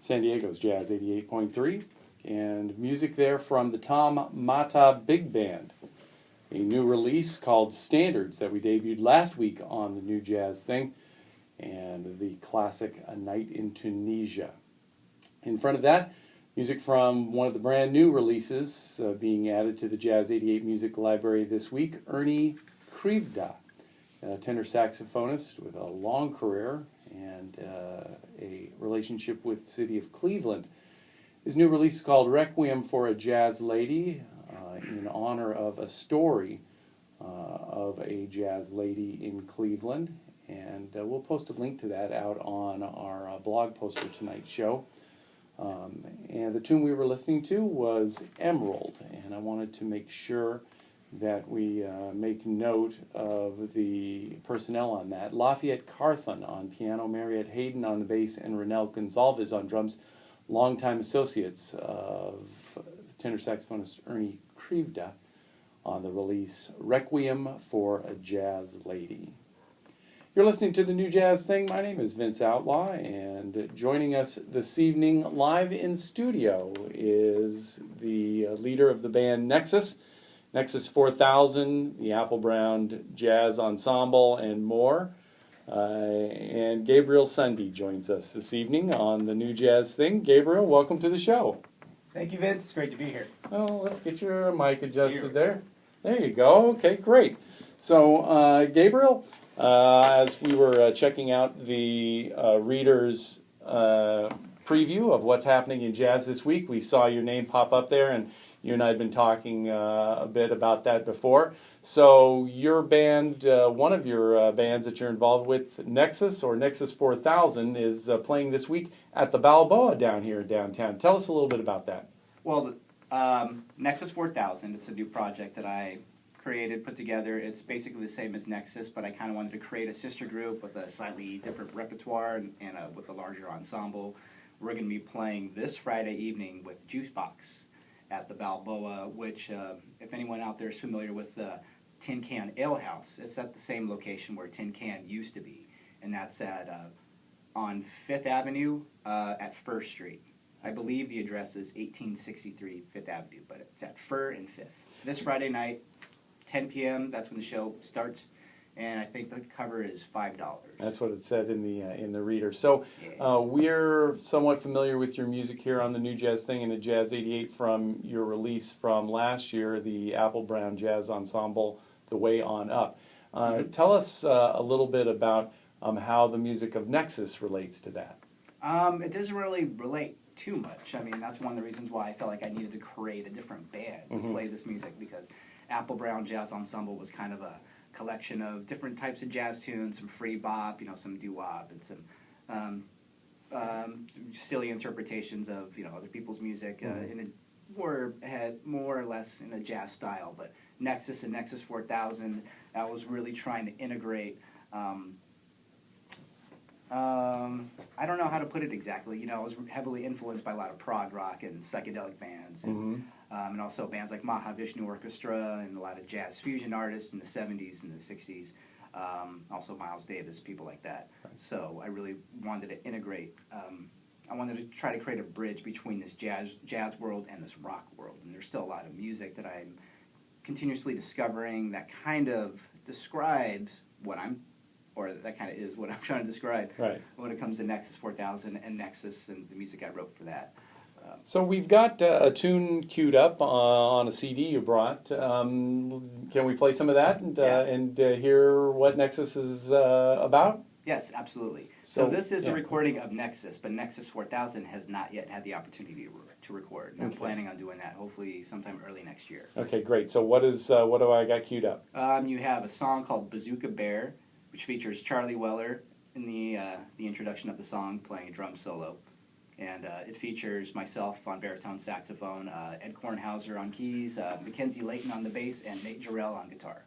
San Diego's Jazz 88.3, and music there from the Tom Mata Big Band, a new release called Standards that we debuted last week on the New Jazz Thing, and the classic A Night in Tunisia. In front of that, music from one of the brand new releases being added to the Jazz 88 Music Library this week, Ernie Krivda, a tenor saxophonist with a long career and a relationship with the city of Cleveland. His new release is called Requiem for a Jazz Lady, in honor of a story of a jazz lady in Cleveland. And we'll post a link to that out on our blog post for tonight's show. And the tune we were listening to was Emerald, and I wanted to make sure that we make note of the personnel on that. Lafayette Carthon on piano, Mariette Hayden on the bass, and Renelle Gonzalez on drums, longtime associates of tenor saxophonist Ernie Krivda on the release Requiem for a Jazz Lady. You're listening to the New Jazz Thing. My name is Vince Outlaw, and joining us this evening live in studio is the leader of the band Nexus, Nexus 4000, the Apple Brown Jazz Ensemble, and more. And Gabriel Sundy joins us this evening on the New Jazz Thing. Gabriel, welcome to the show. Thank you, Vince. It's great to be here. Oh, let's get your mic adjusted there. There you go. Okay, great. So, Gabriel, as we were checking out the reader's preview of what's happening in jazz this week, we saw your name pop up there, and you and I had been talking a bit about that before. So your band, one of your bands that you're involved with, Nexus, or Nexus 4000, is playing this week at the Balboa down here in downtown. Tell us a little bit about that. Well, Nexus 4000, it's a new project that I created, put together. It's basically the same as Nexus, but I kind of wanted to create a sister group with a slightly different repertoire and with a larger ensemble. We're going to be playing this Friday evening with Juicebox at the Balboa, which, if anyone out there is familiar with the Tin Can Ale House, it's at the same location where Tin Can used to be, and that's at on 5th Avenue at First Street. I believe the address is 1863 5th Avenue, but it's at Fur and 5th. This Friday night, 10 p.m., that's when the show starts, and I think the cover is $5. That's what it said in the reader. So we're somewhat familiar with your music here on the New Jazz Thing and the Jazz 88 from your release from last year, the Apple Brown Jazz Ensemble, The Way On Up. Tell us a little bit about how the music of Nexus relates to that. It doesn't really relate too much. I mean, that's one of the reasons why I felt like I needed to create a different band to play this music, because Apple Brown Jazz Ensemble was kind of a collection of different types of jazz tunes, some free bop, some doo-wop, and some silly interpretations of other people's music in a more or less in a jazz style. But Nexus and Nexus 4000, I was really trying to integrate. I don't know how to put it exactly. I was heavily influenced by a lot of prog rock and psychedelic bands, and also bands like Mahavishnu Orchestra and a lot of jazz fusion artists in the 70s and the 60s. Also Miles Davis, people like that. So I really wanted to integrate. I wanted to try to create a bridge between this jazz world and this rock world. And there's still a lot of music that I'm continuously discovering that kind of describes what that kind of is what I'm trying to describe when it comes to Nexus 4000 and Nexus and the music I wrote for that. So we've got a tune queued up on a CD you brought. Can we play some of that and hear what Nexus is about? Yes, absolutely. So this is a recording of Nexus, but Nexus 4000 has not yet had the opportunity to record. And I'm planning on doing that hopefully sometime early next year. Okay, great. So what do I got queued up? You have a song called Bazooka Bear, which features Charlie Weller in the introduction of the song playing a drum solo. And it features myself on baritone saxophone, Ed Kornhauser on keys, Mackenzie Layton on the bass, and Nate Jarrell on guitar.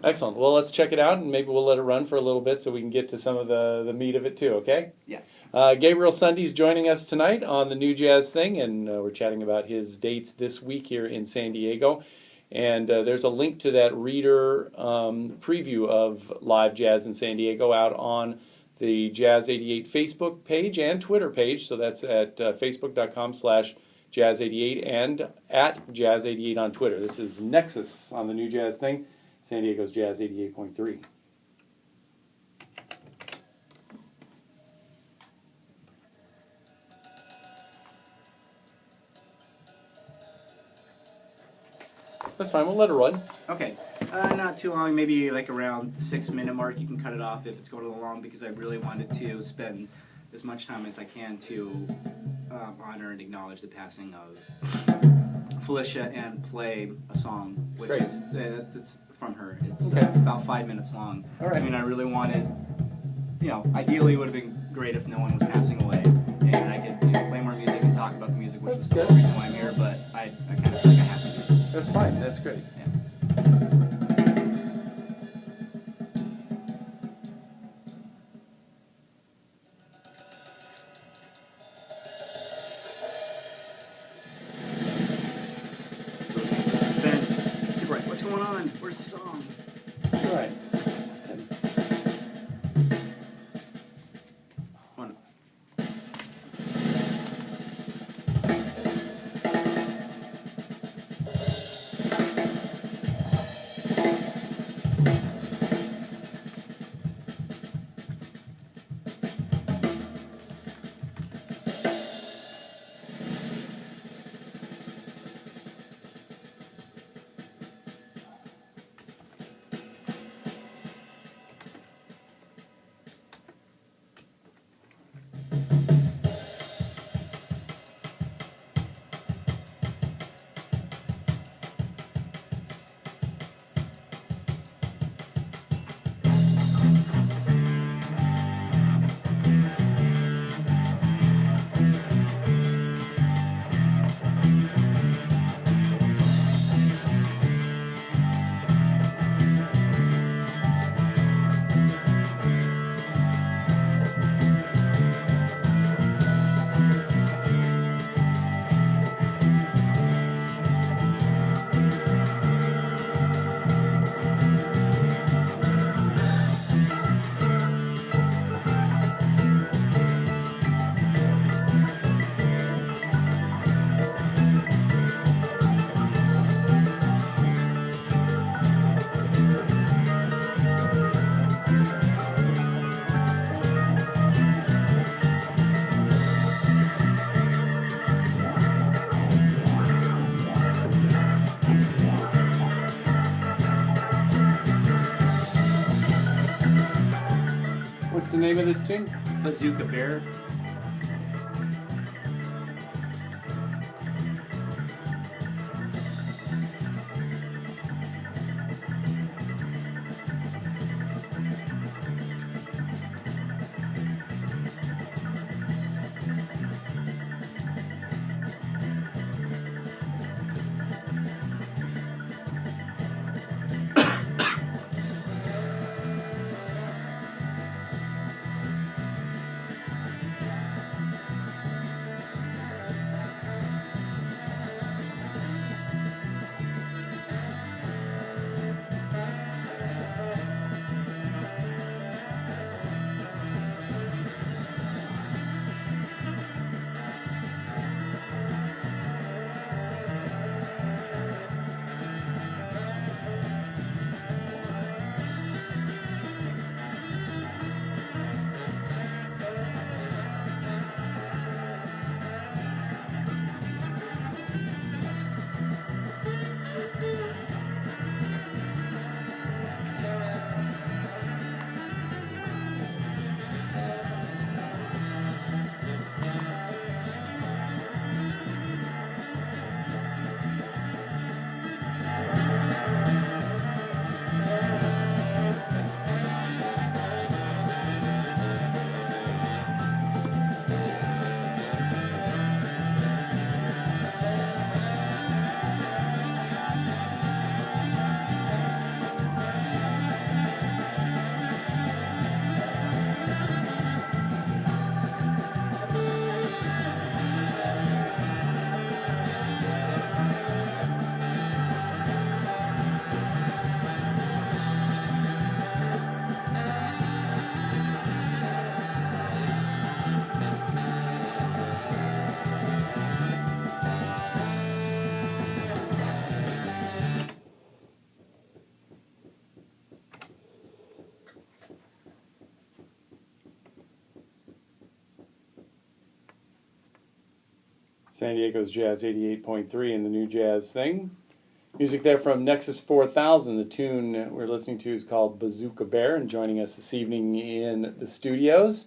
Excellent. Well, let's check it out, and maybe we'll let it run for a little bit so we can get to some of the meat of it too, okay? Yes. Gabriel Sundy's joining us tonight on the New Jazz Thing, and we're chatting about his dates this week here in San Diego. And there's a link to that reader preview of live jazz in San Diego out on the Jazz 88 Facebook page and Twitter page. So that's at facebook.com/Jazz88 and at Jazz88 on Twitter. This is Nexus on the New Jazz Thing, San Diego's Jazz 88.3. That's fine, we'll let it run. Okay, not too long, maybe like around 6-minute mark. You can cut it off if it's going a little long, because I really wanted to spend as much time as I can to honor and acknowledge the passing of Phylicia and play a song, which Great. is it's from her. It's Okay. about 5 minutes long. All right. I mean, I really wanted, ideally it would have been great if no one was passing away, and I could play more music and talk about the music, which That's is the good. whole reason why I'm here, but I kind of feel like I have to do it. That's fine, that's great. Yeah. Suspense. Keep right. What's going on? Where's the song? All right. One. What's the name of this tune? Bazooka Bear. San Diego's Jazz 88.3 and the new Jazz thing. Music there from Nexus 4000. The tune we're listening to is called Bazooka Bear, and joining us this evening in the studios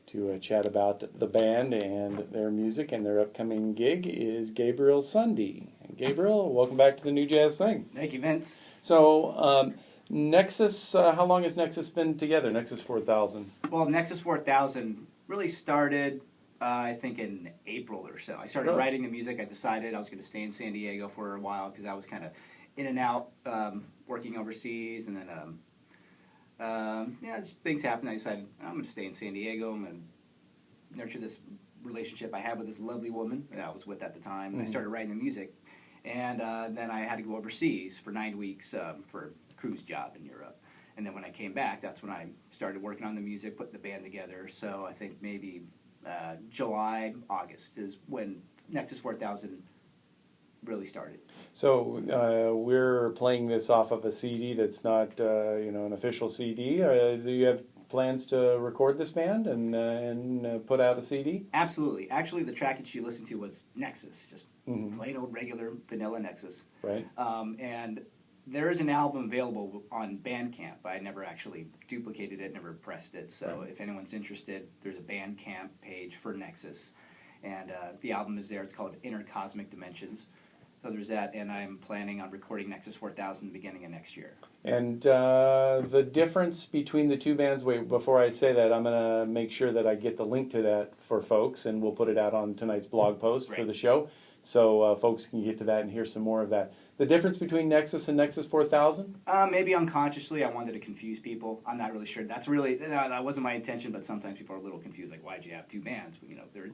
to chat about the band and their music and their upcoming gig is Gabriel Sundy. And Gabriel, welcome back to the new Jazz thing. Thank you, Vince. So, Nexus, how long has Nexus been together, Nexus 4000? Well, Nexus 4000 really started, I think, in April or so. I started writing the music. I decided I was going to stay in San Diego for a while because I was kind of in and out working overseas. And then, just things happened. I decided I'm going to stay in San Diego. I'm going to nurture this relationship I had with this lovely woman that I was with at the time. And I started writing the music. And then I had to go overseas for 9 weeks for a cruise job in Europe. And then when I came back, that's when I started working on the music, putting the band together. So I think maybe July, August is when Nexus 4000 really started. So we're playing this off of a CD that's not, an official CD. Do you have plans to record this band and put out a CD? Absolutely. Actually, the track that you listened to was Nexus, just plain old regular vanilla Nexus. Right. And there is an album available on Bandcamp. I never actually duplicated it, never pressed it. So if anyone's interested, there's a Bandcamp page for Nexus. And the album is there. It's called Intercosmic Dimensions. So there's that, and I'm planning on recording Nexus 4000 beginning of next year. And the difference between the two bands, wait, before I say that, I'm going to make sure that I get the link to that for folks, and we'll put it out on tonight's blog post for the show, so folks can get to that and hear some more of that. The difference between Nexus and Nexus 4000? Maybe unconsciously I wanted to confuse people. I'm not really sure. That wasn't my intention, but sometimes people are a little confused, like, why'd you have two bands?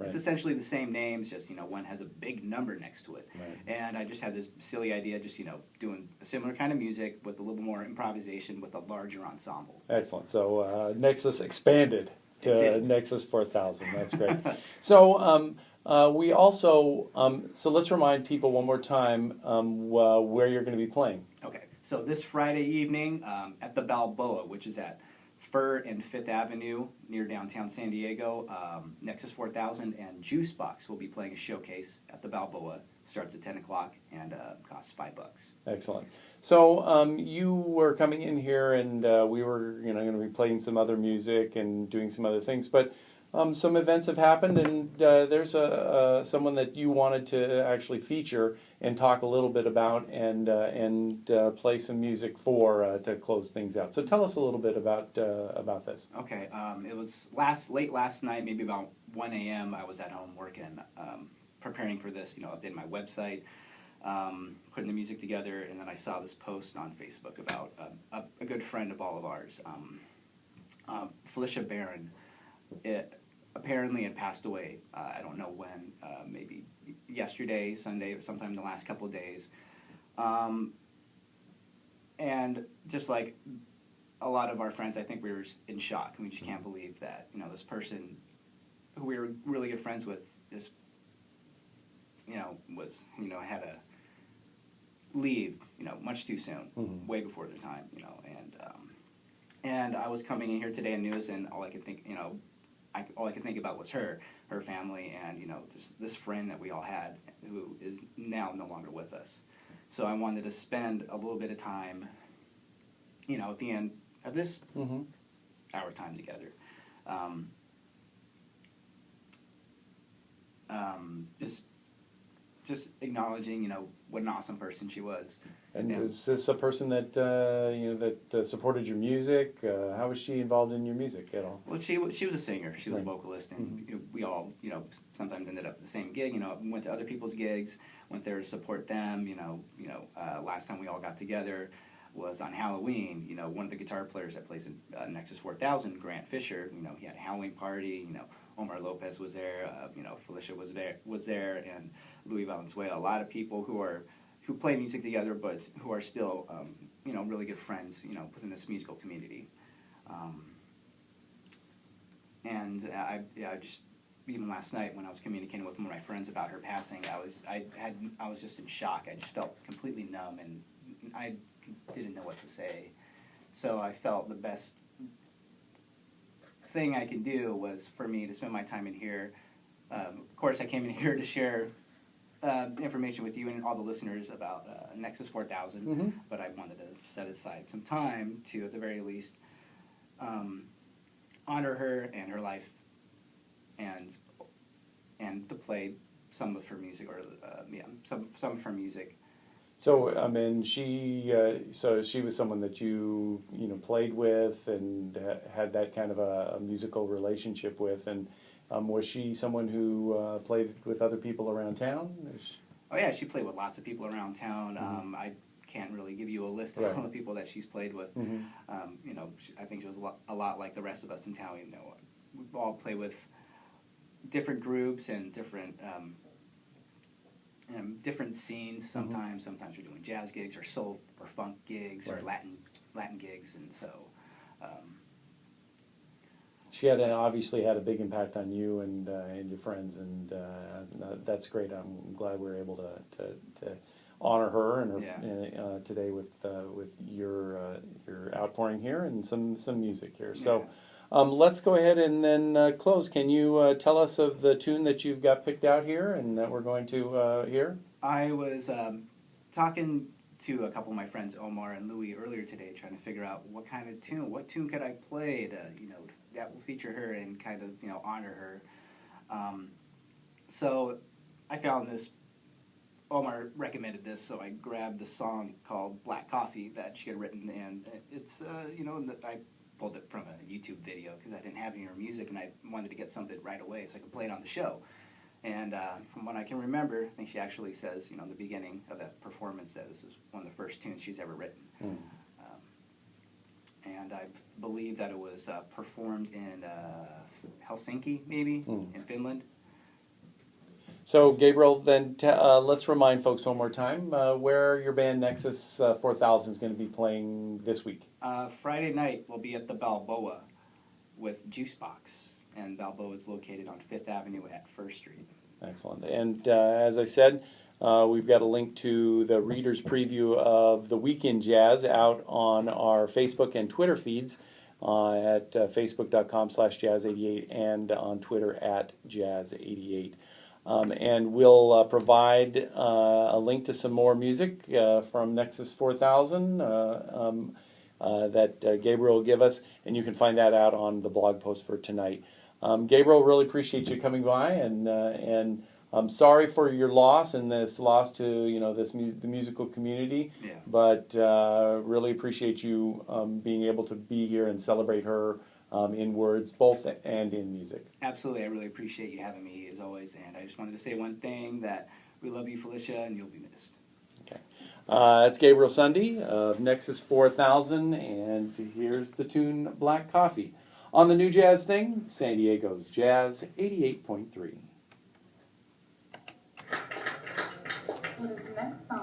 It's essentially the same names, just, one has a big number next to it. Right. And I just had this silly idea, just, doing a similar kind of music with a little more improvisation with a larger ensemble. Excellent. So Nexus expanded to Nexus 4000. That's great. So we also, so let's remind people one more time where you're going to be playing. Okay, so this Friday evening at the Balboa, which is at Fur and 5th Avenue near downtown San Diego, Nexus 4000 and Juicebox will be playing a showcase at the Balboa. Starts at 10 o'clock and costs $5. Excellent. So you were coming in here and we were going to be playing some other music and doing some other things, but some events have happened, and there's someone that you wanted to actually feature and talk a little bit about and play some music for to close things out. So tell us a little bit about this. Okay, it was late last night, maybe about 1 a.m. I was at home working, preparing for this. I did my website, putting the music together, and then I saw this post on Facebook about a good friend of all of ours, Phylicia Barron. It apparently had passed away. I don't know when, maybe yesterday, Sunday, or sometime in the last couple of days. And just like a lot of our friends, I think we were in shock. We just can't believe that, this person who we were really good friends with just, had to leave, much too soon, way before their time, and I was coming in here today and news, and all I could think, all I could think about was her family, and just this friend that we all had, who is now no longer with us. So I wanted to spend a little bit of time, at the end of this our time together, just acknowledging, what an awesome person she was. And is this a person that that supported your music? How was she involved in your music at all? Well, she was a singer. She was a vocalist, and we all sometimes ended up at the same gig. Went to other people's gigs, went there to support them. Last time we all got together was on Halloween. One of the guitar players that plays in Nexus 4000, Grant Fisher. He had a Halloween party. Omar Lopez was there. Phylicia was there, and Louis Valenzuela. A lot of people who play music together, but who are still, really good friends, within this musical community. And I just, even last night when I was communicating with one of my friends about her passing, I was just in shock. I just felt completely numb, and I didn't know what to say. So I felt the best thing I could do was for me to spend my time in here. Of course, I came in here to share information with you and all the listeners about Nexus 4000, Mm-hmm. but I wanted to set aside some time to, at the very least, honor her and her life, and to play some of her music, or some of her music. So I mean, so she was someone that you played with and had that kind of a musical relationship with, and was she someone who played with other people around town? Oh yeah, she played with lots of people around town. Mm-hmm. I can't really give you a list of Right. all the people that she's played with. Mm-hmm. I think she was a lot like the rest of us in town. We all play with different groups and different different scenes. Sometimes we're doing jazz gigs or soul or funk gigs, Right. or Latin gigs, and so. She obviously had a big impact on you and your friends, and that's great. I'm glad we were able to honor her and her today with your outpouring here and some music here. So let's go ahead and then close. Can you tell us of the tune that you've got picked out here and that we're going to hear? I was talking to a couple of my friends, Omar and Louie, earlier today, trying to figure out what tune could I play to that will feature her and kind of honor her. So I found this. Omar recommended this, so I grabbed the song called "Black Coffee" that she had written, and it's I pulled it from a YouTube video because I didn't have any of her music, and I wanted to get something right away so I could play it on the show. And from what I can remember, I think she actually says, in the beginning of that performance, that this is one of the first tunes she's ever written. Mm. And I believe that it was performed in Helsinki, maybe, in Finland. So, Gabriel, then let's remind folks one more time where your band Nexus 4000 is going to be playing this week. Friday night, we'll be at the Balboa with Juicebox, and Balboa is located on 5th Avenue at 1st Street. Excellent. And as I said, we've got a link to the reader's preview of the Weekend Jazz out on our Facebook and Twitter feeds at facebook.com/jazz88 and on Twitter at jazz88. And we'll provide a link to some more music from Nexus 4000 that Gabriel will give us, and you can find that out on the blog post for tonight. Gabriel, really appreciate you coming by, and I'm sorry for your loss and this loss to the musical community. Yeah. But really appreciate you being able to be here and celebrate her in words, both and in music. Absolutely, I really appreciate you having me as always, and I just wanted to say one thing, that we love you, Phylicia, and you'll be missed. Okay, that's Gabriel Sundy of Nexus 4000, and here's the tune "Black Coffee" on the New Jazz Thing, San Diego's Jazz 88.3. So this next song